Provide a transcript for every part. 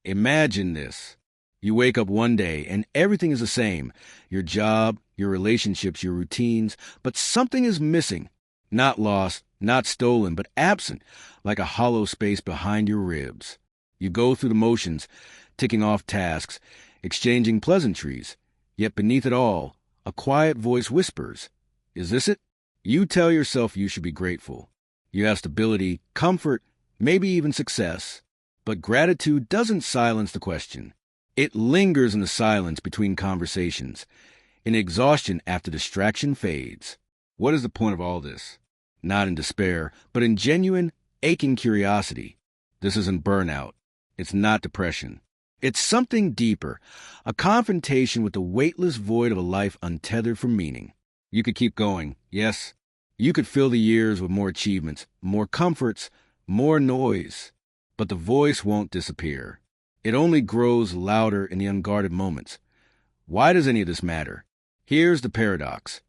Imagine this. You wake up one day and everything is the same. Your job, your relationships, your routines, but something is missing. Not lost, not stolen, but absent, like a hollow space behind your ribs. You go through the motions, ticking off tasks, exchanging pleasantries, yet beneath it all, a quiet voice whispers, "Is this it?" You tell yourself you should be grateful. You have stability, comfort, maybe even success. But gratitude doesn't silence the question. It lingers in the silence between conversations, in exhaustion after distraction fades. What is the point of all this? Not in despair, but in genuine, aching curiosity. This isn't burnout. It's not depression. It's something deeper, a confrontation with the weightless void of a life untethered from meaning. You could keep going, yes. You could fill the years with more achievements, more comforts, more noise. But the voice won't disappear. It only grows louder in the unguarded moments. Why does any of this matter? Here's the paradox.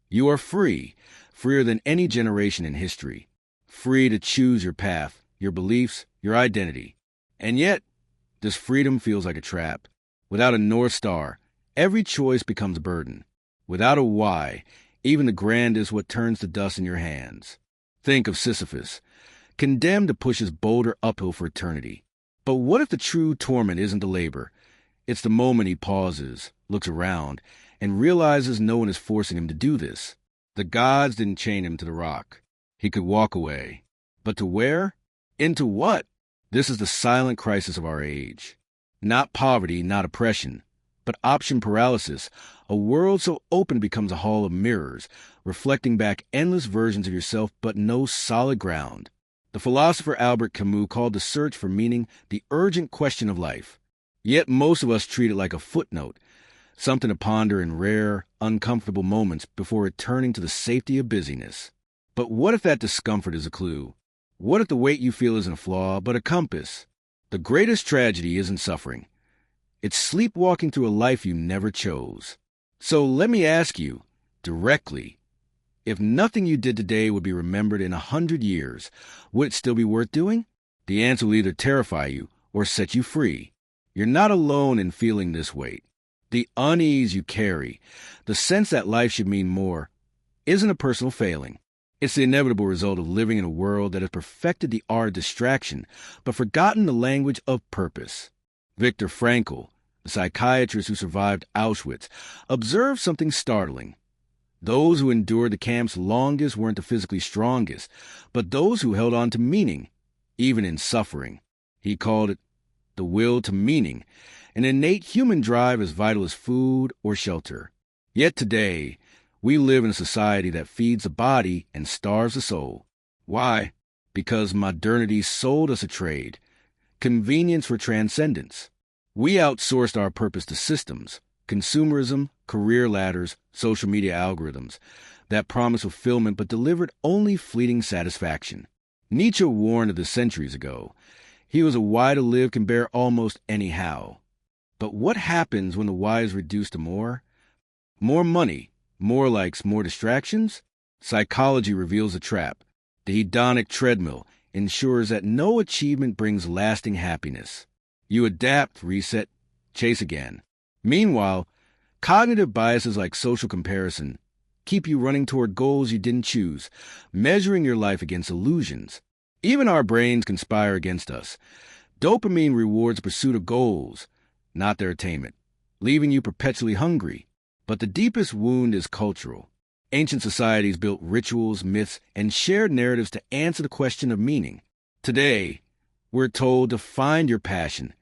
You are free, freer than any generation in history. Free to choose your path, your beliefs, your identity. And yet, this freedom feels like a trap. Without a North Star, every choice becomes a burden. Without a why, even the grand is what turns to dust in your hands. Think of Sisyphus, condemned to push his boulder uphill for eternity. But what if the true torment isn't the labor? It's the moment he pauses, looks around, and realizes no one is forcing him to do this. The gods didn't chain him to the rock. He could walk away. But to where? Into what? This is the silent crisis of our age. Not poverty, not oppression, but option paralysis. A world so open becomes a hall of mirrors, reflecting back endless versions of yourself but no solid ground. The philosopher Albert Camus called the search for meaning the urgent question of life. Yet most of us treat it like a footnote, something to ponder in rare, uncomfortable moments before returning to the safety of busyness. But what if that discomfort is a clue? What if the weight you feel isn't a flaw, but a compass? The greatest tragedy isn't suffering. It's sleepwalking through a life you never chose. So let me ask you, directly, if nothing you did today would be remembered in 100 years, would it still be worth doing? The answer will either terrify you or set you free. You're not alone in feeling this weight. The unease you carry, the sense that life should mean more, isn't a personal failing. It's the inevitable result of living in a world that has perfected the art of distraction, but forgotten the language of purpose. Viktor Frankl, the psychiatrist who survived Auschwitz, observed something startling. Those who endured the camps longest weren't the physically strongest, but those who held on to meaning, even in suffering. He called it the will to meaning, an innate human drive as vital as food or shelter. Yet today, we live in a society that feeds the body and starves the soul. Why? Because modernity sold us a trade, convenience for transcendence. We outsourced our purpose to systems, consumerism, career ladders, social media algorithms that promise fulfillment but delivered only fleeting satisfaction. Nietzsche warned of this centuries ago. He was a why to live can bear almost anyhow. But what happens when the why is reduced to more? More money, more likes, more distractions? Psychology reveals a trap. The hedonic treadmill ensures that no achievement brings lasting happiness. You adapt, reset, chase again. Meanwhile, cognitive biases like social comparison keep you running toward goals you didn't choose, measuring your life against illusions. Even our brains conspire against us. Dopamine rewards pursuit of goals, not their attainment, leaving you perpetually hungry. But the deepest wound is cultural. Ancient societies built rituals, myths, and shared narratives to answer the question of meaning. Today, we're told to find your passion,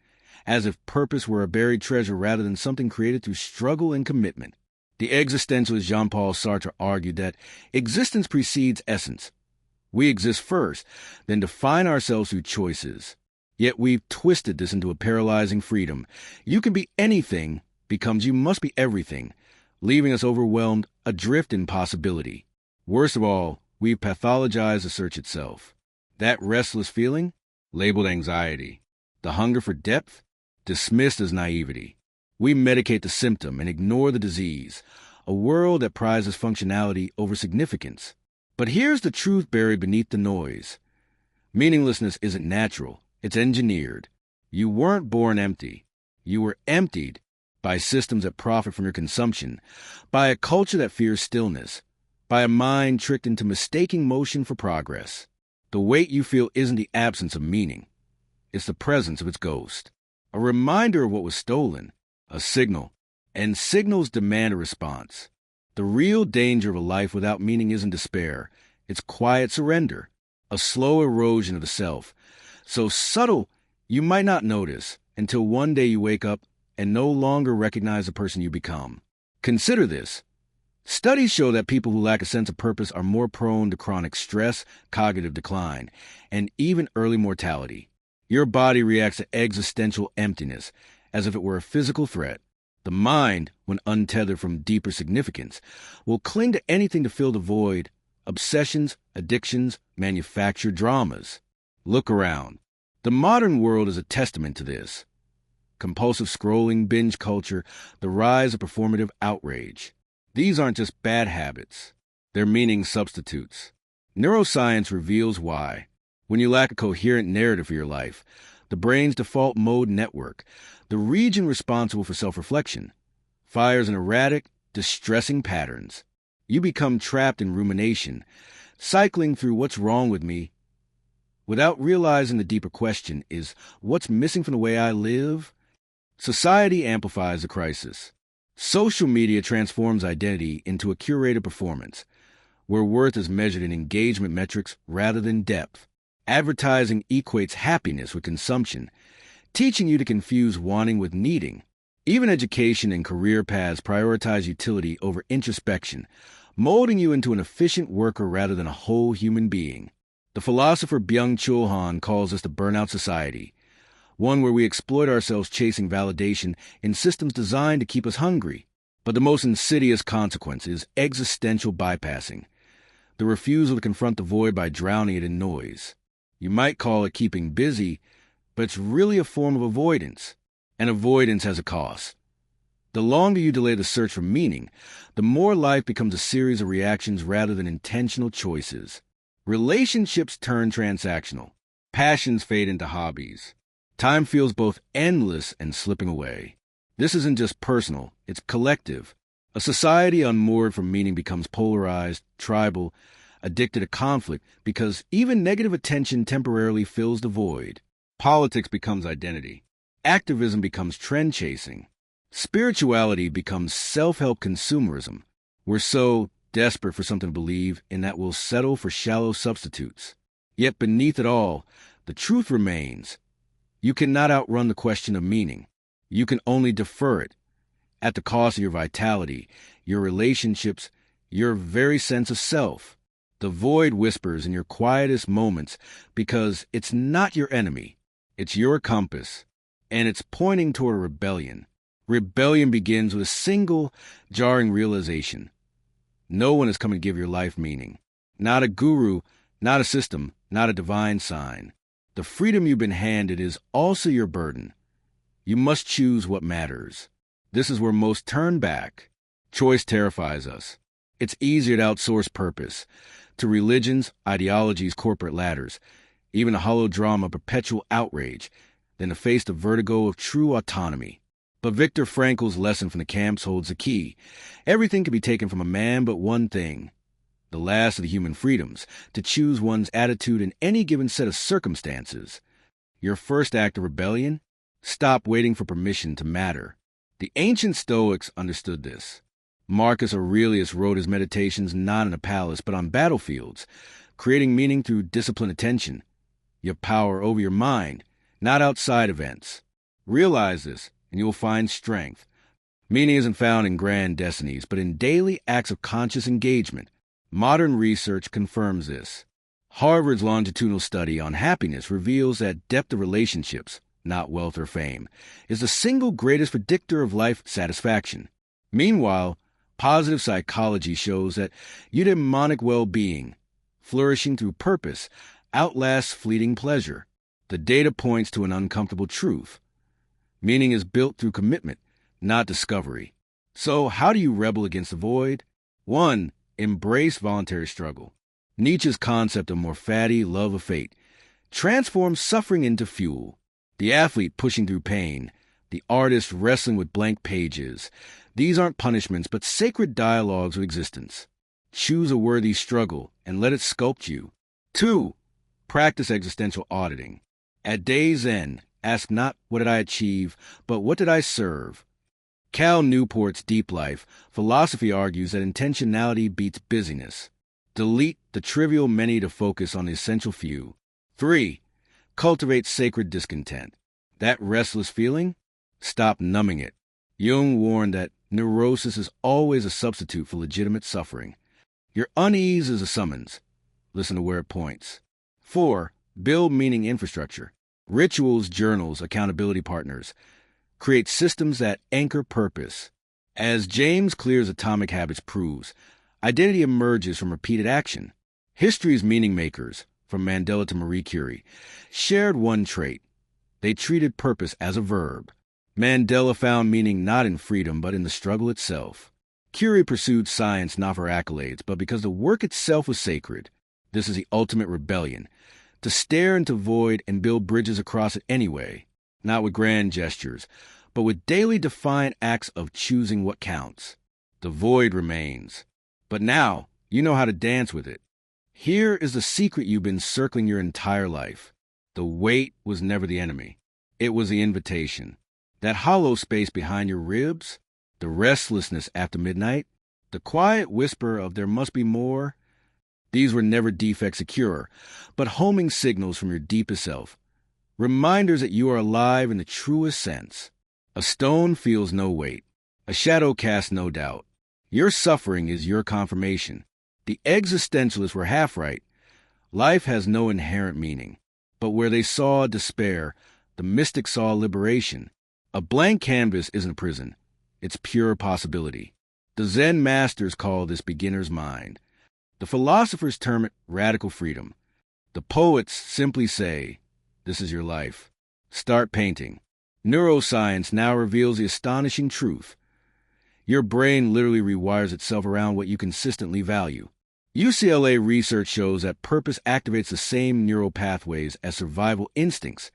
as if purpose were a buried treasure rather than something created through struggle and commitment. The existentialist Jean-Paul Sartre argued that existence precedes essence. We exist first, then define ourselves through choices. Yet we've twisted this into a paralyzing freedom. You can be anything becomes you must be everything, leaving us overwhelmed, adrift in possibility. Worst of all, we've pathologized the search itself. That restless feeling, labeled anxiety. The hunger for depth, dismissed as naivety. We medicate the symptom and ignore the disease, a world that prizes functionality over significance. But here's the truth buried beneath the noise. Meaninglessness isn't natural, it's engineered. You weren't born empty. You were emptied by systems that profit from your consumption, by a culture that fears stillness, by a mind tricked into mistaking motion for progress. The weight you feel isn't the absence of meaning. It's the presence of its ghost. A reminder of what was stolen, a signal, and signals demand a response. The real danger of a life without meaning isn't despair. It's quiet surrender, a slow erosion of the self, so subtle you might not notice until one day you wake up and no longer recognize the person you become. Consider this. Studies show that people who lack a sense of purpose are more prone to chronic stress, cognitive decline, and even early mortality. Your body reacts to existential emptiness as if it were a physical threat. The mind, when untethered from deeper significance, will cling to anything to fill the void. Obsessions, addictions, manufactured dramas. Look around. The modern world is a testament to this. Compulsive scrolling, binge culture, the rise of performative outrage. These aren't just bad habits. They're meaning substitutes. Neuroscience reveals why. When you lack a coherent narrative for your life, the brain's default mode network, the region responsible for self-reflection, fires in erratic, distressing patterns. You become trapped in rumination, cycling through what's wrong with me, without realizing the deeper question is, what's missing from the way I live? Society amplifies the crisis. Social media transforms identity into a curated performance, where worth is measured in engagement metrics rather than depth. Advertising equates happiness with consumption, teaching you to confuse wanting with needing. Even education and career paths prioritize utility over introspection, molding you into an efficient worker rather than a whole human being. The philosopher Byung-Chul Han calls this the burnout society, one where we exploit ourselves chasing validation in systems designed to keep us hungry. But the most insidious consequence is existential bypassing, the refusal to confront the void by drowning it in noise. You might call it keeping busy, but it's really a form of avoidance, and avoidance has a cost. The longer you delay the search for meaning, the more life becomes a series of reactions rather than intentional choices. Relationships turn transactional. Passions fade into hobbies. Time feels both endless and slipping away. This isn't just personal, it's collective. A society unmoored from meaning becomes polarized, tribal, addicted to conflict because even negative attention temporarily fills the void. Politics becomes identity. Activism becomes trend chasing. Spirituality becomes self-help consumerism. We're so desperate for something to believe in that we'll settle for shallow substitutes. Yet beneath it all, the truth remains. You cannot outrun the question of meaning. You can only defer it, at the cost of your vitality, your relationships, your very sense of self. The void whispers in your quietest moments because it's not your enemy. It's your compass, and it's pointing toward a rebellion. Rebellion begins with a single, jarring realization. No one is coming to give your life meaning. Not a guru, not a system, not a divine sign. The freedom you've been handed is also your burden. You must choose what matters. This is where most turn back. Choice terrifies us. It's easier to outsource purpose to religions, ideologies, corporate ladders, even a hollow drama of perpetual outrage, than to face the vertigo of true autonomy. But Viktor Frankl's lesson from the camps holds the key. Everything can be taken from a man but one thing, the last of the human freedoms, to choose one's attitude in any given set of circumstances. Your first act of rebellion? Stop waiting for permission to matter. The ancient Stoics understood this. Marcus Aurelius wrote his meditations not in a palace but on battlefields, creating meaning through disciplined attention. Your power over your mind, not outside events. Realize this, and you will find strength. Meaning isn't found in grand destinies, but in daily acts of conscious engagement. Modern research confirms this. Harvard's longitudinal study on happiness reveals that depth of relationships, not wealth or fame, is the single greatest predictor of life satisfaction. Meanwhile, positive psychology shows that eudaimonic well-being, flourishing through purpose, outlasts fleeting pleasure. The data points to an uncomfortable truth. Meaning is built through commitment, not discovery. So how do you rebel against the void? 1. Embrace voluntary struggle. Nietzsche's concept of morphati, love of fate, transforms suffering into fuel. The athlete pushing through pain, the artist wrestling with blank pages. These aren't punishments, but sacred dialogues with existence. Choose a worthy struggle and let it sculpt you. 2. Practice existential auditing. At day's end, ask not what did I achieve, but what did I serve? Cal Newport's Deep Life philosophy argues that intentionality beats busyness. Delete the trivial many to focus on the essential few. 3. Cultivate sacred discontent. That restless feeling? Stop numbing it. Jung warned that neurosis is always a substitute for legitimate suffering. Your unease is a summons. Listen to where it points. 4. Build meaning infrastructure. Rituals, journals, accountability partners. Create systems that anchor purpose. As James Clear's Atomic Habits proves, identity emerges from repeated action. History's meaning makers, from Mandela to Marie Curie, shared one trait. They treated purpose as a verb. Mandela found meaning not in freedom, but in the struggle itself. Curie pursued science not for accolades, but because the work itself was sacred. This is the ultimate rebellion. To stare into void and build bridges across it anyway, not with grand gestures, but with daily defiant acts of choosing what counts. The void remains. But now, you know how to dance with it. Here is the secret you've been circling your entire life. The weight was never the enemy. It was the invitation. That hollow space behind your ribs, the restlessness after midnight, the quiet whisper of there must be more. These were never defects to cure, but homing signals from your deepest self. Reminders that you are alive in the truest sense. A stone feels no weight. A shadow casts no doubt. Your suffering is your confirmation. The existentialists were half right. Life has no inherent meaning. But where they saw despair, the mystics saw liberation. A blank canvas isn't a prison. It's pure possibility. The Zen masters call this beginner's mind. The philosophers term it radical freedom. The poets simply say, this is your life. Start painting. Neuroscience now reveals the astonishing truth. Your brain literally rewires itself around what you consistently value. UCLA research shows that purpose activates the same neural pathways as survival instincts.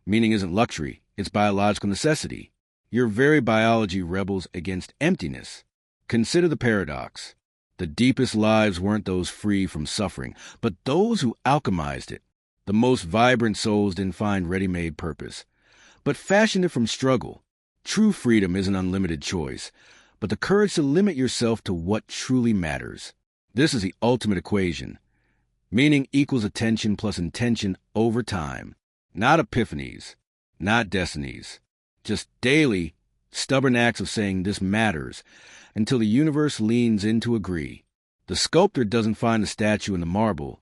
Meaning isn't luxury, it's biological necessity. Your very biology rebels against emptiness. Consider the paradox. The deepest lives weren't those free from suffering, but those who alchemized it. The most vibrant souls didn't find ready-made purpose, but fashioned it from struggle. True freedom isn't unlimited choice, but the courage to limit yourself to what truly matters. This is the ultimate equation. Meaning equals attention plus intention over time. Not epiphanies, not destinies. Just daily, stubborn acts of saying this matters until the universe leans in to agree. The sculptor doesn't find the statue in the marble.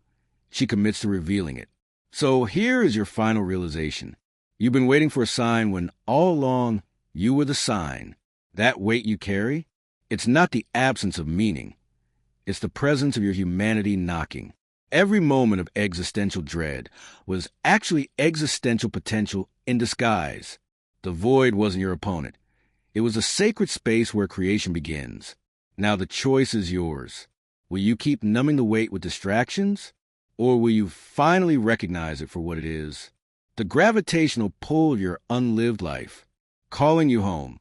She commits to revealing it. So here is your final realization. You've been waiting for a sign when all along you were the sign. That weight you carry, it's not the absence of meaning. It's the presence of your humanity knocking. Every moment of existential dread was actually existential potential in disguise. The void wasn't your opponent. It was a sacred space where creation begins. Now the choice is yours. Will you keep numbing the weight with distractions? Or will you finally recognize it for what it is? The gravitational pull of your unlived life, calling you home.